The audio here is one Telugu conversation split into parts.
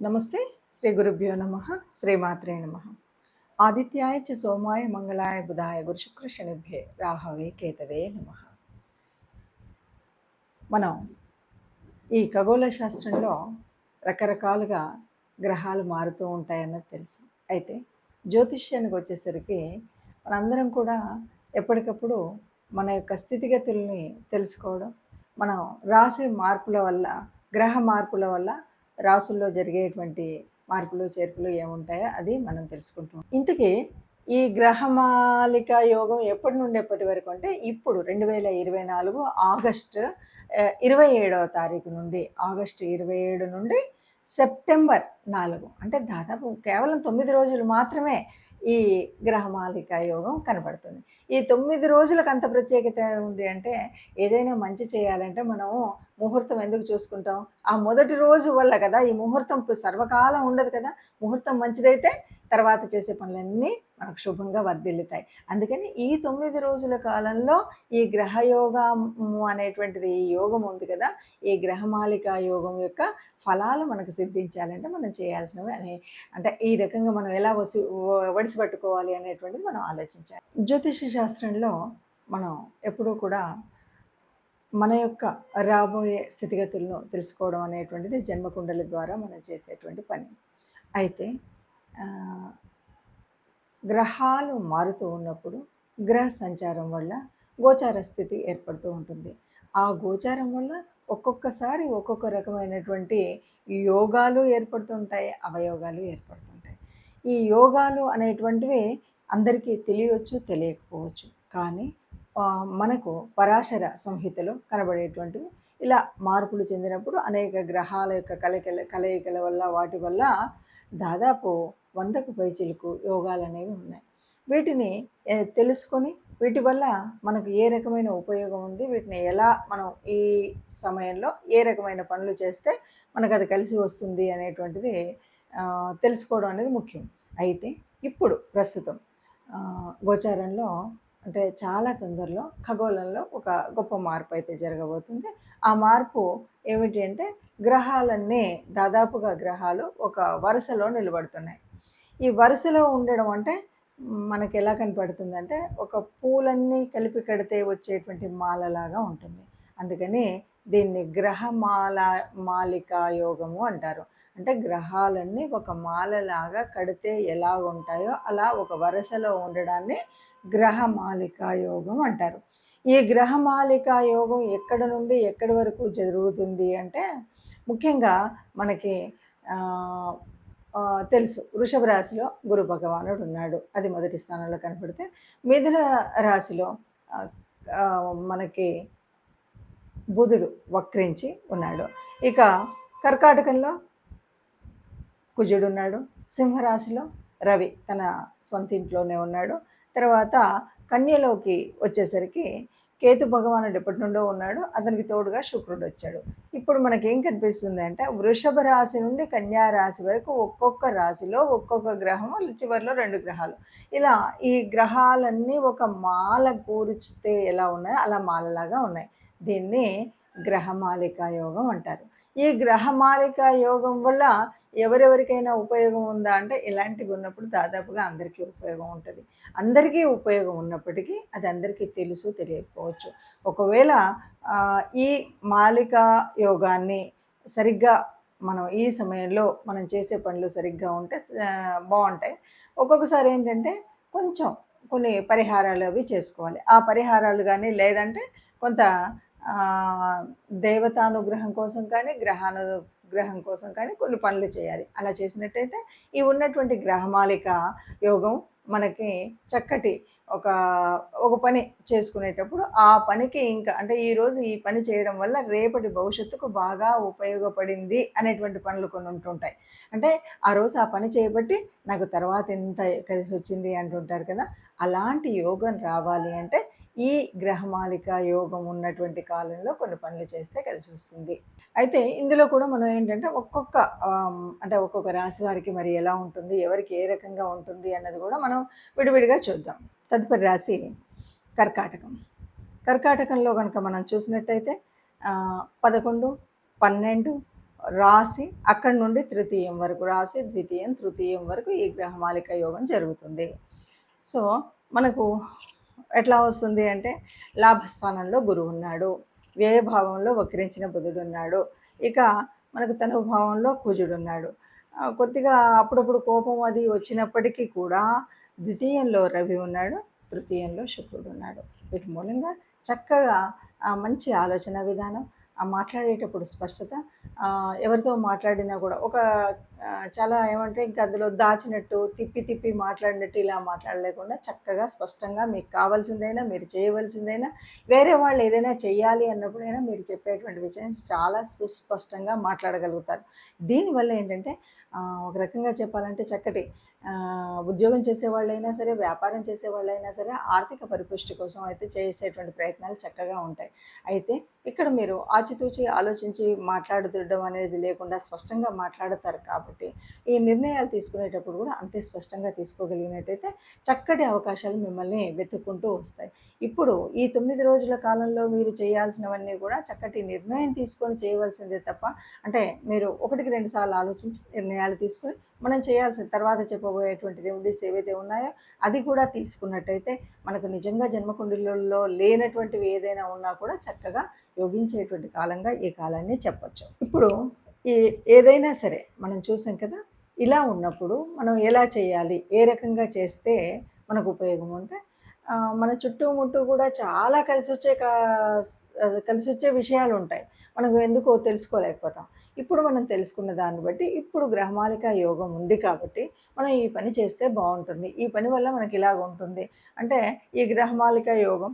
నమస్తే. శ్రీ గురుభ్యో నమః. శ్రీమాత్రే నమః. ఆదిత్యాయ చ సోమాయ మంగళాయ బుధాయ గురు శుక్ర శనిభ్యే రాహవే కేతవే నమః. మనం ఈ ఖగోళ శాస్త్రంలో రకరకాలుగా గ్రహాలు మారుతూ ఉంటాయన్నది తెలుసు. అయితే జ్యోతిష్యానికి వచ్చేసరికి మనందరం కూడా ఎప్పటికప్పుడు మన యొక్క స్థితిగతుల్ని తెలుసుకోవడం, మనం రాసే మార్పుల వల్ల, గ్రహ మార్పుల వల్ల రాసుల్లో జరిగేటువంటి మార్పులు చేర్పులు ఏముంటాయో అది మనం తెలుసుకుంటాం. ఇంతకీ ఈ గ్రహమాలిక యోగం ఎప్పటి నుండి ఎప్పటి వరకు అంటే ఇప్పుడు 2024 ఆగస్టు 27వ తారీఖు నుండి, ఆగస్టు 27 నుండి సెప్టెంబర్ 4 అంటే దాదాపు కేవలం 9 రోజులు మాత్రమే ఈ గ్రహమాలిక యోగం కనబడుతుంది. ఈ 9 రోజులకు అంత ప్రత్యేకత ఉంది అంటే, ఏదైనా మంచి చేయాలంటే మనము ముహూర్తం ఎందుకు చూసుకుంటాం? ఆ మొదటి రోజు వల్ల కదా. ఈ ముహూర్తం సర్వకాలం ఉండదు కదా. ముహూర్తం మంచిదైతే తర్వాత చేసే పనులన్నీ మనకు శుభంగా వర్ధిల్లుతాయి. అందుకని ఈ 9 రోజుల కాలంలో ఈ గ్రహయోగము అనేటువంటిది, ఈ యోగం ఉంది కదా, ఈ గ్రహమాలిక యోగం యొక్క ఫలాలు మనకు సిద్ధించాలంటే మనం చేయాల్సినవి అంటే ఈ రకంగా మనం ఎలా వడిసి పట్టుకోవాలి అనేటువంటిది మనం ఆలోచించాలి. జ్యోతిష శాస్త్రంలో మనం ఎప్పుడూ కూడా మన యొక్క రాబోయే స్థితిగతులను తెలుసుకోవడం అనేటువంటిది జన్మకుండలి ద్వారా మనం చేసేటువంటి పని. అయితే గ్రహాలు మారుతూ ఉన్నప్పుడు గ్రహ సంచారం వల్ల గోచార స్థితి ఏర్పడుతూ ఉంటుంది. ఆ గోచారం వల్ల ఒక్కొక్కసారి ఒక్కొక్క రకమైనటువంటి యోగాలు ఏర్పడుతుంటాయి, అవయోగాలు ఏర్పడుతుంటాయి. ఈ యోగాలు అనేటువంటివి అందరికీ తెలియవచ్చు, తెలియకపోవచ్చు. కానీ మనకు పరాశర సంహితలో కనబడేటువంటివి ఇలా మార్పులు చెందినప్పుడు అనేక గ్రహాల యొక్క కలయికల వల్ల, వాటి వల్ల దాదాపు 100కు పైచిలుకు యోగాలు అనేవి ఉన్నాయి. వీటిని తెలుసుకొని వీటి వల్ల మనకు ఏ రకమైన ఉపయోగం ఉంది, వీటిని ఎలా మనం ఈ సమయంలో ఏ రకమైన పనులు చేస్తే మనకు అది కలిసి వస్తుంది అనేటువంటిది తెలుసుకోవడం అనేది ముఖ్యం. అయితే ఇప్పుడు ప్రస్తుతం గోచారంలో అంటే చాలా తొందరలో ఖగోళంలో ఒక గొప్ప మార్పు అయితే జరగబోతుంది. ఆ మార్పు ఏమిటి అంటే, గ్రహాలన్నీ దాదాపుగా గ్రహాలు ఒక వరుసలో నిలబడుతున్నాయి. ఈ వరుసలో ఉండడం అంటే మనకి ఎలా కనపడుతుందంటే, ఒక పూలన్నీ కలిపి కడితే వచ్చేటువంటి మాలలాగా ఉంటుంది. అందుకని దీన్ని మాలికా యోగము అంటారు. అంటే గ్రహాలన్నీ ఒక మాలలాగా కడితే ఎలా ఉంటాయో అలా ఒక వరుసలో ఉండడాన్ని గ్రహమాలికా యోగం అంటారు. ఈ గ్రహమాలికా యోగం ఎక్కడ నుండి ఎక్కడి వరకు జరుగుతుంది అంటే, ముఖ్యంగా మనకి తెలుసు, వృషభ రాశిలో గురు భగవానుడు ఉన్నాడు, అది మొదటి స్థానంలో కనపడితే, మిథున రాశిలో మనకి బుధుడు వక్రించి ఉన్నాడు. ఇక కర్కాటకంలో కుజుడు ఉన్నాడు. సింహరాశిలో రవి తన సొంత ఇంట్లోనే ఉన్నాడు. తర్వాత కన్యలోకి వచ్చేసరికి కేతు భగవానుడు ఎప్పటి నుండో ఉన్నాడు, అతనికి తోడుగా శుక్రుడు వచ్చాడు. ఇప్పుడు మనకేం కనిపిస్తుంది అంటే, వృషభ రాశి నుండి కన్యా రాశి వరకు ఒక్కొక్క రాశిలో ఒక్కొక్క గ్రహము, చివరిలో 2 గ్రహాలు, ఇలా ఈ గ్రహాలన్నీ ఒక మాల కూర్చితే ఎలా ఉన్నాయో అలా మాలలాగా ఉన్నాయి. దీన్ని గ్రహమాలికా యోగం అంటారు. ఈ గ్రహమాలికా యోగం వల్ల ఎవరెవరికైనా ఉపయోగం ఉందా అంటే, ఇలాంటివి ఉన్నప్పుడు దాదాపుగా అందరికీ ఉపయోగం ఉంటుంది. అందరికీ ఉపయోగం ఉన్నప్పటికీ అది అందరికీ తెలుసు, తెలియకపోవచ్చు. ఒకవేళ ఈ మాలికా యోగాన్ని సరిగ్గా మనం ఈ సమయంలో మనం చేసే పనులు సరిగ్గా ఉంటే బాగుంటాయి. ఒక్కొక్కసారి ఏంటంటే కొన్ని పరిహారాలు అవి చేసుకోవాలి. ఆ పరిహారాలు కానీ, లేదంటే కొంత దేవతానుగ్రహం కోసం కానీ, గ్రహం కోసం కానీ కొన్ని పనులు చేయాలి. అలా చేసినట్టయితే ఈ ఉన్నటువంటి గ్రహమాలిక యోగం మనకి చక్కటి ఒక పని చేసుకునేటప్పుడు ఆ పనికి ఇంకా అంటే ఈరోజు ఈ పని చేయడం వల్ల రేపటి భవిష్యత్తుకు బాగా ఉపయోగపడింది అనేటువంటి పనులు కొన్ని ఉంటుంటాయి. అంటే ఆ రోజు ఆ పని చేయబట్టి నాకు తర్వాత ఎంత కలిసి వచ్చింది అంటుంటారు కదా. అలాంటి యోగం రావాలి అంటే ఈ గ్రహమాలిక యోగం ఉన్నటువంటి కాలంలో కొన్ని పనులు చేస్తే కలిసి వస్తుంది. అయితే ఇందులో కూడా మనం ఏంటంటే ఒక్కొక్క రాశి వారికి మరి ఎలా ఉంటుంది, ఎవరికి ఏ రకంగా ఉంటుంది అన్నది కూడా మనం విడివిడిగా చూద్దాం. తదుపరి రాశి కర్కాటకం. కర్కాటకంలో కనుక మనం చూసినట్టయితే 11, 12, రాసి అక్కడి నుండి తృతీయం వరకు రాసి ద్వితీయం తృతీయం వరకు ఈ గ్రహమాలిక యోగం జరుగుతుంది. సో మనకు ఎట్లా వస్తుంది అంటే లాభస్థానంలో గురువు ఉన్నాడు, వ్యయభావంలో వక్రించిన బుధుడు ఉన్నాడు, ఇక మనకు తనువు భావంలో కుజుడు ఉన్నాడు. కొద్దిగా అప్పుడప్పుడు కోపం అది వచ్చినప్పటికీ కూడా ద్వితీయంలో రవి ఉన్నాడు, తృతీయంలో శుక్రుడు ఉన్నాడు. వీటి మూలంగా చక్కగా మంచి ఆలోచన విధానం, మాట్లాడేటప్పుడు స్పష్టత, ఎవరితో మాట్లాడినా కూడా ఒక చాలా ఏమంటే ఇంకా అందులో దాచినట్టు తిప్పి తిప్పి మాట్లాడినట్టు ఇలా మాట్లాడలేకుండా చక్కగా స్పష్టంగా మీకు కావాల్సిందైనా మీరు చేయవలసిందైనా వేరే వాళ్ళు ఏదైనా చెయ్యాలి అన్నప్పుడైనా మీరు చెప్పేటువంటి విషయం చాలా సుస్పష్టంగా మాట్లాడగలుగుతారు. దీనివల్ల ఏంటంటే ఒక రకంగా చెప్పాలంటే చక్కటి ఉద్యోగం చేసేవాళ్ళైనా సరే, వ్యాపారం చేసేవాళ్ళైనా సరే ఆర్థిక పరిపుష్టి కోసం అయితే చేసేటువంటి ప్రయత్నాలు చక్కగా ఉంటాయి. అయితే ఇక్కడ మీరు ఆచితూచి ఆలోచించి మాట్లాడడం అనేది లేకుండా స్పష్టంగా మాట్లాడతారు కాబట్టి ఈ నిర్ణయాలు తీసుకునేటప్పుడు కూడా అంతే స్పష్టంగా తీసుకోగలిగినట్టయితే చక్కటి అవకాశాలు మిమ్మల్ని వెతుక్కుంటూ వస్తాయి. ఇప్పుడు ఈ 9 రోజుల కాలంలో మీరు చేయాల్సినవన్నీ కూడా చక్కటి నిర్ణయం తీసుకొని చేయవలసిందే తప్ప, అంటే మీరు 1-2 సార్లు ఆలోచించి నిర్ణయాలు తీసుకొని మనం చేయాల్సిన తర్వాత చెప్పబోయేటువంటి రెమెడీస్ ఏవైతే ఉన్నాయో అది కూడా తీసుకున్నట్టయితే మనకు నిజంగా జన్మకుండలిలో లేనటువంటివి ఏదైనా ఉన్నా కూడా చక్కగా యోగించేటువంటి కాలంగా ఈ కాలాన్ని చెప్పచ్చు. ఇప్పుడు ఏదైనా సరే మనం చూసాం కదా, ఇలా ఉన్నప్పుడు మనం ఎలా చేయాలి, ఏ రకంగా చేస్తే మనకు ఉపయోగం అంటే మన చుట్టుముట్టు కూడా చాలా కలిసి వచ్చే విషయాలు ఉంటాయి. మనకు ఎందుకో తెలుసుకోలేకపోతాం. ఇప్పుడు మనం తెలుసుకున్న దాన్ని బట్టి ఇప్పుడు గ్రహమాలిక యోగం ఉంది కాబట్టి మనం ఈ పని చేస్తే బాగుంటుంది, ఈ పని వల్ల మనకి ఇలాగ ఉంటుంది అంటే ఈ గ్రహమాలిక యోగం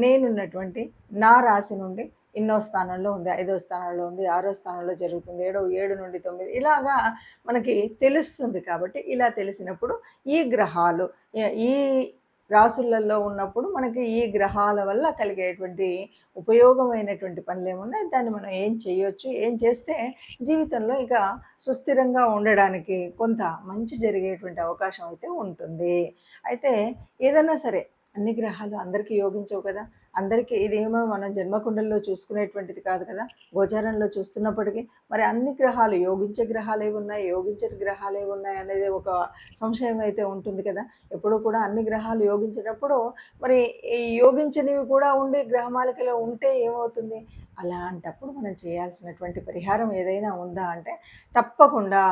నేనున్నటువంటి నా రాశి నుండి ఎన్నో స్థానంలో ఉంది, 5వ స్థానంలో ఉంది, 6వ స్థానంలో జరుగుతుంది, 7 నుండి 9 ఇలాగా మనకి తెలుస్తుంది. కాబట్టి ఇలా తెలిసినప్పుడు ఈ గ్రహాలు ఈ రాసులలో ఉన్నప్పుడు మనకి ఈ గ్రహాల వల్ల కలిగేటువంటి ఉపయోగమైనటువంటి పనులు ఏమున్నాయి, దాన్ని మనం ఏం చేయొచ్చు, ఏం చేస్తే జీవితంలో ఇక సుస్థిరంగా ఉండడానికి కొంత మంచి జరిగేటువంటి అవకాశం అయితే ఉంటుంది. అయితే ఏదైనా సరే అన్ని గ్రహాలు అందరికీ యోగించవు కదా, అందరికీ ఇదేమో మనం జన్మకుండల్లో చూసుకునేటువంటిది కాదు కదా, గోచారంలో చూస్తున్నప్పటికీ మరి అన్ని గ్రహాలు యోగించే గ్రహాలు ఏవి ఉన్నాయి, యోగించే గ్రహాలు ఏవి ఉన్నాయి అనేది ఒక సంశయం అయితే ఉంటుంది కదా. ఎప్పుడూ కూడా అన్ని గ్రహాలు యోగించినప్పుడు మరి ఈ యోగించనివి కూడా ఉండి గ్రహమాలికలో ఉంటే ఏమవుతుంది, అలాంటప్పుడు మనం చేయాల్సినటువంటి పరిహారం ఏదైనా ఉందా అంటే తప్పకుండా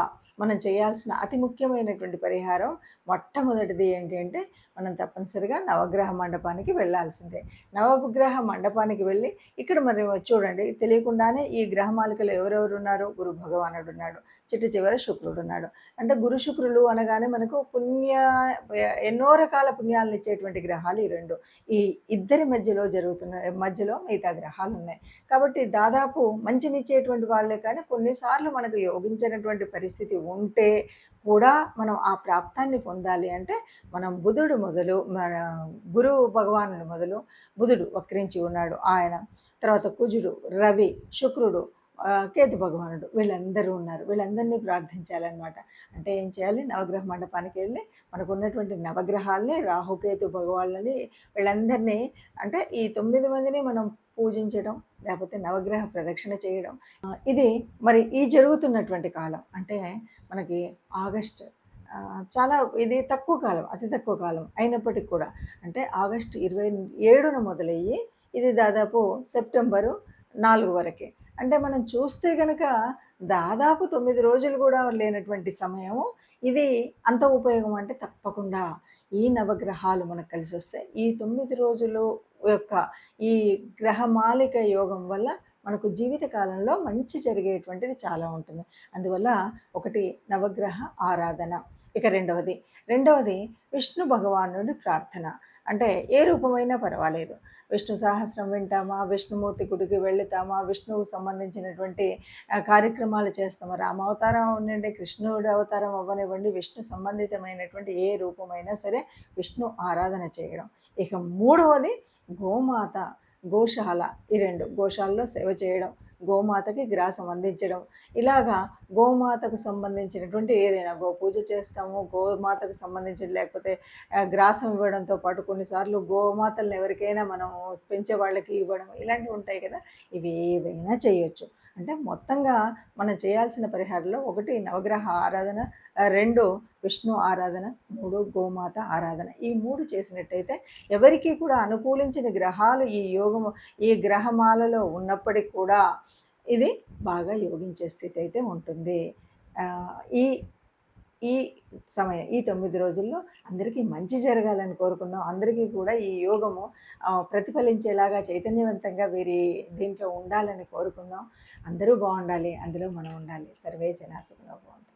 మనం చేయాల్సిన అతి ముఖ్యమైనటువంటి పరిహారం మొట్టమొదటిది ఏంటి అంటే మనం తప్పనిసరిగా నవగ్రహ మండపానికి వెళ్ళాల్సిందే. నవగ్రహ మండపానికి వెళ్ళి ఇక్కడ మరి చూడండి తెలియకుండానే ఈ గ్రహమాలికలు ఎవరెవరు ఉన్నారు, గురు భగవానుడు ఉన్నాడు, చివర శుక్రుడు ఉన్నాడు. అంటే గురు శుక్రులు అనగానే మనకు ఎన్నో రకాల పుణ్యాలను ఇచ్చేటువంటి గ్రహాలు ఈ రెండు. ఈ ఇద్దరి మధ్యలో మిగతా గ్రహాలు ఉన్నాయి కాబట్టి దాదాపు మంచినిచ్చేటువంటి వాళ్ళే. కానీ కొన్నిసార్లు మనకు యోగించినటువంటి పరిస్థితి ఉంటే కూడా మనం ఆ ప్రాప్తాన్ని పొందాలి అంటే మనం బుధుడు మొదలు మన గురు భగవానుడు మొదలు బుధుడు వక్రించి ఉన్నాడు ఆయన, తర్వాత కుజుడు, రవి, శుక్రుడు, కేతు భగవానుడు వీళ్ళందరూ ఉన్నారు. వీళ్ళందరినీ ప్రార్థించాలన్నమాట. అంటే ఏం చేయాలి, నవగ్రహ మండపానికి వెళ్ళి మనకు ఉన్నటువంటి నవగ్రహాలని రాహుకేతు భగవాళ్ళని వీళ్ళందరినీ అంటే ఈ 9 మందిని మనం పూజించడం లేకపోతే నవగ్రహ ప్రదక్షిణ చేయడం. ఇది మరి ఈ జరుగుతున్నటువంటి కాలం అంటే మనకి ఆగస్ట్ చాలా ఇది తక్కువ కాలం, అతి తక్కువ కాలం అయినప్పటికీ కూడా అంటే ఆగస్టు 27న మొదలయ్యి ఇది దాదాపు సెప్టెంబరు 4 వరకే. అంటే మనం చూస్తే కనుక దాదాపు 9 రోజులు కూడా లేనటువంటి సమయము ఇది. అంత ఉపయోగం అంటే తప్పకుండా ఈ నవగ్రహాలు మనకు కలిసి వస్తే ఈ 9 రోజులు యొక్క ఈ గ్రహమాలిక యోగం వల్ల మనకు జీవిత కాలంలో మంచి జరిగేటువంటిది చాలా ఉంటుంది. అందువల్ల ఒకటి నవగ్రహ ఆరాధన. ఇక రెండవది విష్ణు భగవానుడి ప్రార్థన. అంటే ఏ రూపమైనా పర్వాలేదు, విష్ణు సహస్రం వింటామా, విష్ణుమూర్తి గుడికి వెళుతామా, విష్ణువుకు సంబంధించినటువంటి కార్యక్రమాలు చేస్తామా, రామ అవతారం అవ్వనివ్వండి, కృష్ణుడి అవతారం అవ్వనివ్వండి, విష్ణు సంబంధితమైనటువంటి ఏ రూపమైనా సరే విష్ణు ఆరాధన చేయడం. ఇక మూడవది గోమాత, గోశాల. ఈ 2 గోశాలలో సేవ చేయడం, గోమాతకి గ్రాసం అందించడం. ఇలాగా గోమాతకు సంబంధించినటువంటి ఏదైనా పూజ చేస్తాము, గోమాతకు సంబంధించిన లేకపోతే గ్రాసం ఇవ్వడంతో పాటు కొన్నిసార్లు గోమాతలను ఎవరికైనా మనం పెంచే వాళ్ళకి ఇవ్వడం ఇలాంటివి ఉంటాయి కదా, ఇవి ఏవైనా చేయొచ్చు. అంటే మొత్తంగా మనం చేయాల్సిన పరిహారంలో 1 నవగ్రహ ఆరాధన, 2 విష్ణు ఆరాధన, 3 గోమాత ఆరాధన. ఈ 3 చేసినట్టయితే ఎవరికీ కూడా అనుకూలించిన గ్రహాలు ఈ గ్రహమాలలో ఉన్నప్పటికి కూడా ఇది బాగా యోగించే స్థితి అయితే ఉంటుంది. ఈ ఈ ఈ 9 రోజుల్లో అందరికీ మంచి జరగాలని కోరుకుందాం. అందరికీ కూడా ఈ యోగము ప్రతిఫలించేలాగా చైతన్యవంతంగా దీంట్లో ఉండాలని కోరుకుందాం. అందరూ బాగుండాలి, అందులో మనం ఉండాలి. సర్వే జనా సుఖినో భవంతు.